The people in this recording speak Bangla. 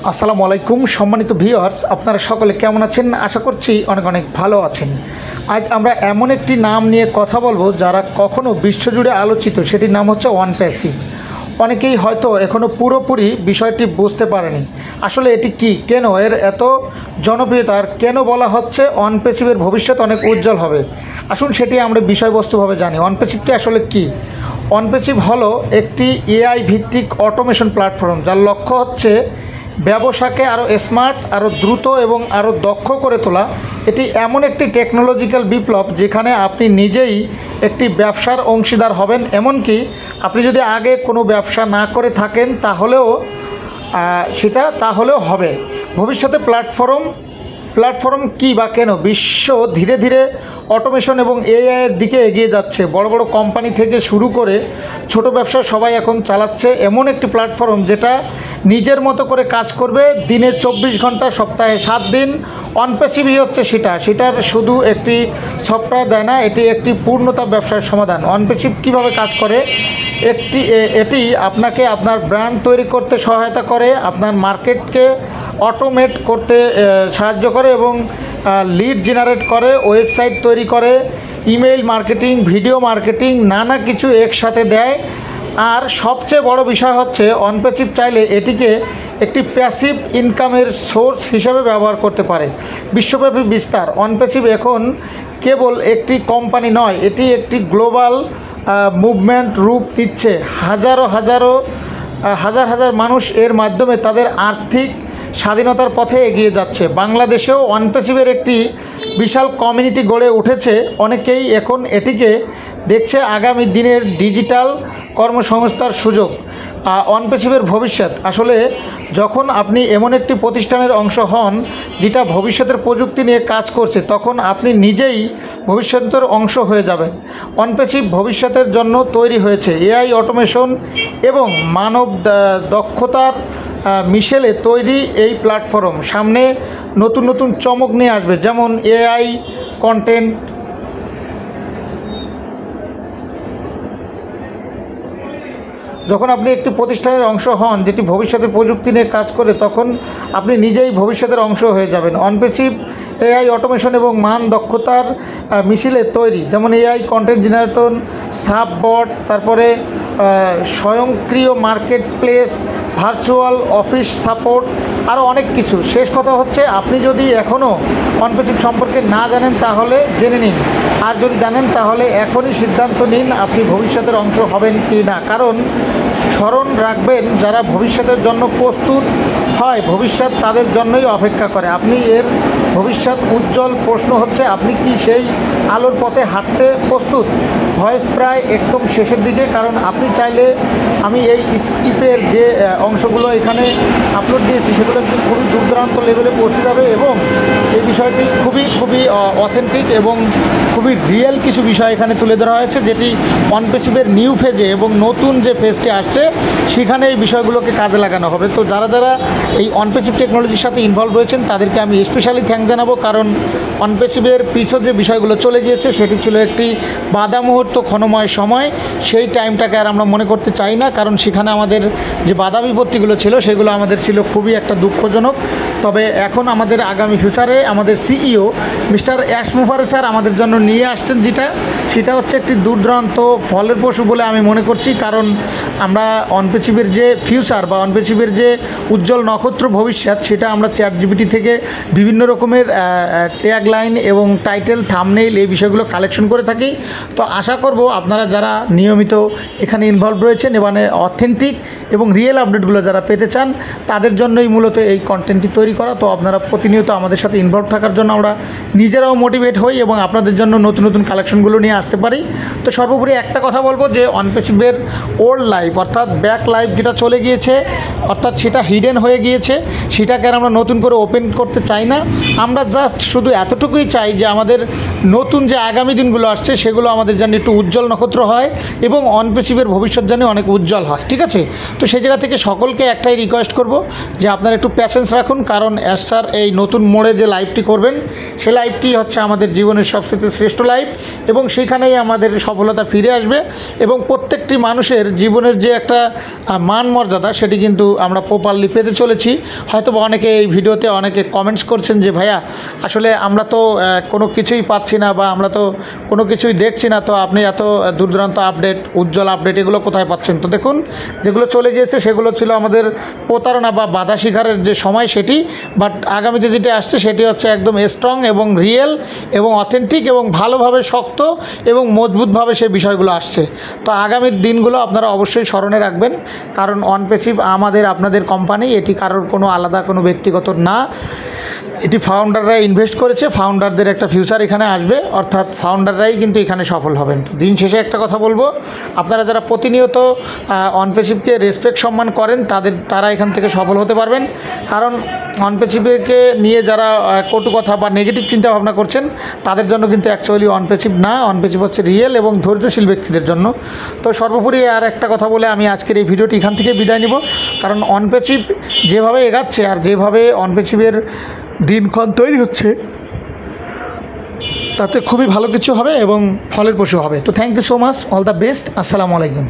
আসসালামু আলাইকুম সম্মানিত ভিউয়ার্স, আপনারা সকলে কেমন আছেন? আশা করছি অনেক অনেক ভালো আছেন। আজ আমরা এমন একটি নাম নিয়ে কথা বলবো যারা কখনো বিশ্বজুড়ে আলোচিত, সেটির নাম হচ্ছে OnePassive। অনেকেই হয়তো এখনও পুরোপুরি বিষয়টি বুঝতে পারেনি আসলে এটি কি, কেন এর এত জনপ্রিয়তা, আর কেন বলা হচ্ছে OnePassive-এর ভবিষ্যৎ অনেক উজ্জ্বল হবে। আসুন সেটি আমরা বিষয়বস্তুভাবে জানি। OnePassive-টি আসলে কি? OnePassive হলো একটি এআই ভিত্তিক অটোমেশন প্ল্যাটফর্ম, যার লক্ষ্য হচ্ছে ব্যবসাকে আরও স্মার্ট, আরও দ্রুত এবং আরও দক্ষ করে তোলা। এটি এমন একটি টেকনোলজিক্যাল বিপ্লব যেখানে আপনি নিজেই একটি ব্যবসার অংশীদার হবেন। এমনকি আপনি যদি আগে কোনো ব্যবসা না করে থাকেন তাহলেও হবে। ভবিষ্যতে প্ল্যাটফর্ম কী বা কেন? বিশ্ব ধীরে ধীরে অটোমেশন এবং এআইয়ের দিকে এগিয়ে যাচ্ছে। বড় বড় কোম্পানি থেকে শুরু করে ছোট ব্যবসা সবাই এখন চালাচ্ছে এমন একটি প্ল্যাটফর্ম যেটা নিজের মতো করে কাজ করবে দিনে 24 ঘন্টা, সপ্তাহে 7 দিন। OnePassive হচ্ছে সেটার শুধু একটি সফটওয়্যার দেয় না, এটি একটি পূর্ণতা ব্যবসার সমাধান। OnePassive কীভাবে কাজ করে? এটি আপনাকে আপনার ব্র্যান্ড তৈরি করতে সহায়তা করে, আপনার মার্কেটকে অটোমেট করতে সাহায্য করে এবং লিড জেনারেট করে, ওয়েবসাইট তৈরি করে, ইমেইল মার্কেটিং, ভিডিও মার্কেটিং, নানা কিছু একসাথে দেয়। আর সবচেয়ে বড় বিষয় হচ্ছে OnePassive চাইলে এটিকে একটি প্যাসিভ ইনকামের সোর্স হিসেবে ব্যবহার করতে পারে। বিশ্বব্যাপী বিস্তার। OnePassive এখন কেবল একটি কোম্পানি নয়, এটি একটি গ্লোবাল মুভমেন্ট রূপ দিচ্ছে। হাজার হাজার মানুষ এর মাধ্যমে তাদের আর্থিক স্বাধীনতার পথে এগিয়ে যাচ্ছে। বাংলাদেশেও OnePassive-এর একটি বিশাল কমিউনিটি গড়ে উঠেছে। অনেকেই এখন এটিকে দেখছে আগামী দিনের ডিজিটাল কর্মসংস্থার সুযোগ। OnePassive-এর ভবিষ্যৎ আসলে যখন আপনি এমন একটি প্রতিষ্ঠানের অংশ হন যেটা ভবিষ্যতের প্রযুক্তি নিয়ে কাজ করছে, তখন আপনি নিজেই ভবিষ্যতের অংশ হয়ে যাবেন। OnePassive ভবিষ্যতের জন্য তৈরি হয়েছে। এআই, অটোমেশন এবং মানব দক্ষতার মিশেলে তৈরি এই প্ল্যাটফর্ম সামনে নতুন নতুন চমক নিয়ে আসবে, যেমন এআই কন্টেন্ট। যখন আপনি একটি প্রতিষ্ঠানের অংশ হন যেটি ভবিষ্যতের প্রযুক্তি নিয়ে কাজ করে, তখন আপনি নিজেই ভবিষ্যতের অংশ হয়ে যাবেন। OnePassive এআই, অটোমেশন এবং মান দক্ষতার মিছিলে তৈরি, যেমন এআই কন্টেন্ট জেনারেটর, সাববট, তারপরে স্বয়ংক্রিয় market place, virtual office support, আরও অনেক কিছু। শেষ কথা হচ্ছে, আপনি যদি এখনও OnePassive সম্পর্কে না জানেন তাহলে জেনে নিন, আর যদি জানেন তাহলে এখনই সিদ্ধান্ত নিন আপনি ভবিষ্যতের অংশ হবেন কি না। কারণ স্মরণ রাখবেন, যারা ভবিষ্যতের জন্য প্রস্তুত হয়, ভবিষ্যৎ তাদের জন্যই অপেক্ষা করে। আপনি এর ভবিষ্যৎ উজ্জ্বল। প্রশ্ন হচ্ছে, আপনি কি সেই আলোর পথে হাঁটতে প্রস্তুত? ভয়েস প্রায় একদম শেষের দিকে, কারণ আপনি চাইলে আমি এই স্ক্রিপ্টের যে অংশগুলো এখানে আপলোড দিয়েছি সেগুলো কিন্তু খুবই দূরদূরান্ত লেভেলে পৌঁছে যাবে এবং এই বিষয়টি খুবই অথেন্টিক এবং খুবই রিয়েল কিছু বিষয় এখানে তুলে ধরা হয়েছে, যেটি OnePassive-এর নিউ ফেজে এবং নতুন যে ফেজটি আসছে সেখানে এই বিষয়গুলোকে কাজে লাগানো হবে। তো যারা এই OnePassive টেকনোলজির সাথে ইনভলভ রয়েছেন তাদেরকে আমি স্পেশালি থ্যাঙ্ক জানাবো, কারণ OnePassive-এর পিছনে যে বিষয়গুলো চলে গিয়েছে সেটি ছিল একটি বাধা মুহূর্ত, ক্ষণময় সময়। সেই টাইমটাকে আর আমরা মনে করতে চাই না, কারণ সেখানে আমাদের যে বাধা বিপত্তিগুলো ছিল সেগুলো আমাদের ছিল খুবই একটা দুঃখজনক। তবে এখন আমাদের আগামী ফিউচারে আমাদের সিইও মিস্টার অ্যাশমুফারে স্যার আমাদের জন্য নিয়ে আসছেন সেটা হচ্ছে একটি দূরদূরান্ত ফলের পশু বলে আমি মনে করছি। কারণ আমরা OnePassive-এর যে ফিউচার বা OnePassive-এর যে উজ্জ্বল নক্ষত্র ভবিষ্যৎ, সেটা আমরা ChatGPT থেকে বিভিন্ন রকমের ট্যাগলাইন এবং টাইটেল, থাম্বনেইল এই বিষয়গুলো কালেকশন করে থাকি। তো আশা করব আপনারা যারা নিয়মিত এখানে ইনভলভ রয়েছেন মানে অথেন্টিক এবং রিয়েল আপডেটগুলো যারা পেতে চান, তাদের জন্যই মূলত এই কন্টেন্টটি তৈরি করা। তো আপনারা প্রতিনিয়ত আমাদের সাথে ইনভলভ থাকার জন্য আমরা নিজেরাও মোটিভেট হই এবং আপনাদের জন্য নতুন নতুন কালেকশনগুলো নিয়ে আসতে পারি। তো সর্বোপরি একটা কথা বলবো যে OnePassive-এর ওল্ড লাইফ অর্থাৎ ব্যাক লাইফ যেটা চলে গিয়েছে, অর্থাৎ সেটা হিডেন হয়ে গিয়েছে, সেটাকে আর আমরা নতুন করে ওপেন করতে চাই না। আমরা জাস্ট শুধু এতটুকুই চাই যে আমাদের নতুন যে আগামী দিনগুলো আসছে সেগুলো আমাদের যেন একটু উজ্জ্বল নক্ষত্র হয় এবং OnePassive-এর ভবিষ্যৎ যেন অনেক উজ্জ্বল হয়। ঠিক আছে? তো সেই জায়গা থেকে সকলকে একটাই রিকোয়েস্ট করব যে আপনারা একটু প্যাশেন্স রাখুন, কারণ স্যার এই নতুন মোড়ে যে লাইভটি করবেন সে লাইফটি হচ্ছে আমাদের জীবনের সবচেয়ে শ্রেষ্ঠ লাইফ এবং সেখানেই আমাদের সফলতা ফিরে আসবে এবং প্রত্যেকটি মানুষের জীবনের যে একটা মান মর্যাদা সেটি কিন্তু আমরা প্রপারলি পেতে চলেছি। হয়তো বা অনেকে এই ভিডিওতে অনেকে কমেন্টস করছেন যে ভাইয়া আসলে আমরা তো কোনো কিছুই পাচ্ছি না বা আমরা তো কোনো কিছুই দেখছি না, তো আপনি এত দূর দূরান্ত আপডেট, উজ্জ্বল আপডেট এগুলো কোথায় পাচ্ছেন? তো দেখুন, যেগুলো চলে গিয়েছে সেগুলো ছিল আমাদের প্রতারণা বা বাধা শিকারের যে সময় সেটি, বাট আগামীতে যেটা আসছে সেটি হচ্ছে একদম স্ট্রং এবং রিয়েল এবং অথেন্টিক এবং ভালোভাবে শক্ত এবং মজবুতভাবে সেই বিষয়গুলো আসছে। তো আগামীর দিনগুলো আপনারা অবশ্যই স্মরণে রাখবেন, কারণ অনপেসিভ আমাদের আপনাদের কোম্পানি, এটি কারোর কোনো আলাদা কোনো ব্যক্তিগত না, এটি ফাউন্ডাররা ইনভেস্ট করেছে, ফাউন্ডারদের একটা ফিউচার এখানে আসবে, অর্থাৎ ফাউন্ডাররাই কিন্তু এখানে সফল হবেন। দিন শেষে একটা কথা বলবো, আপনারা যারা প্রতিনিয়ত অনপেসিভকে রেসপেক্ট সম্মান করেন তারা এখান থেকে সফল হতে পারবেন, কারণ অনপেসিভকে নিয়ে যারা কটু কথা বা নেগেটিভ চিন্তাভাবনা করছেন তাদের জন্য কিন্তু অ্যাকচুয়ালি অনপেসিভ না, অনপেসিভ হচ্ছে রিয়েল এবং ধৈর্যশীল ব্যক্তিদের জন্য। তো সর্বোপরি আর একটা কথা বলে আমি আজকের এই ভিডিওটি এখান থেকে বিদায় নিব, কারণ অনপেসিভ যেভাবে এগাচ্ছে আর যেভাবে অনপেসিভের দিনক্ষণ তৈরি হচ্ছে তাতে খুবই ভালো কিছু হবে এবং ফলের পশু হবে। তো thank you so much, all the best, আসসালামু আলাইকুম।